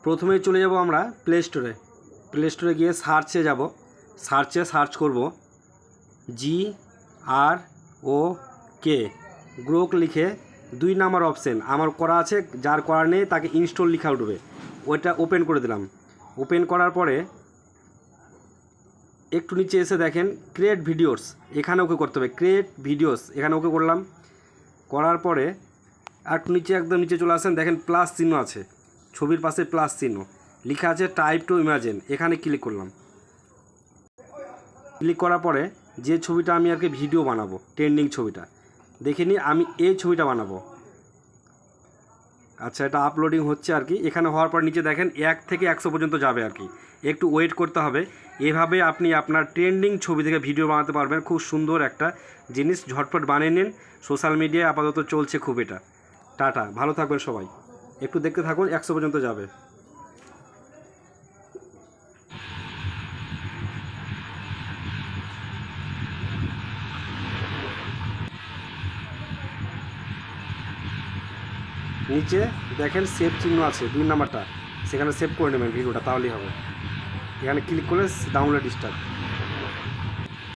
প্রথমেই চলে যাব আমরা প্লে স্টোরে গিয়ে সার্চে যাব। সার্চ করব GROK গ্রোক লিখে 2 নাম্বার অপশান আমার করা আছে, যার করা নেই তাকে ইনস্টল লেখা উঠবে, ওইটা ওপেন করে দিলাম। ওপেন করার পরে একটু নিচে এসে দেখেন ক্রিয়েট ভিডিওস, এখানে ওকে করতে হবে। ক্রিয়েট ভিডিওস এখানে ওকে করলাম। করার পরে একটু নিচে একদম নিচে চলে আসেন, দেখেন প্লাস চিহ্ন আছে, ছবির পাশে প্লাস চিহ্ন লেখা আছে টাইপ টু ইমাজিন, এখানে ক্লিক করলাম। ক্লিক করার পরে যে ছবিটা আমি আর কি ভিডিও বানাবো, ট্রেন্ডিং ছবিটা দেখে নিই, আমি এই ছবিটা বানাবো। আচ্ছা, এটা আপলোডিং হচ্ছে আর কি। এখানে হওয়ার পর নিচে দেখেন 1 থেকে 100 পর্যন্ত যাবে আর কি, একটু ওয়েট করতে হবে। এভাবে আপনি আপনার ট্রেন্ডিং ছবি থেকে ভিডিও বানাতে পারবেন। খুব সুন্দর একটা জিনিস, ঝটপট বানিয়ে নিন। সোশ্যাল মিডিয়ায় আপাতত চলছে খুব এটা। টাটা, ভালো থাকবেন সবাই। একটু দেখতে থাকুন, 100 পর্যন্ত যাবে। নিচে দেখেন সেভ চিহ্ন আছে 2 নাম্বারটা, সেখানে সেভ করে নেবেন ভিডিওটা, তাহলেই হবে। এখানে ক্লিক করলে ডাউনলোড স্টার্ট।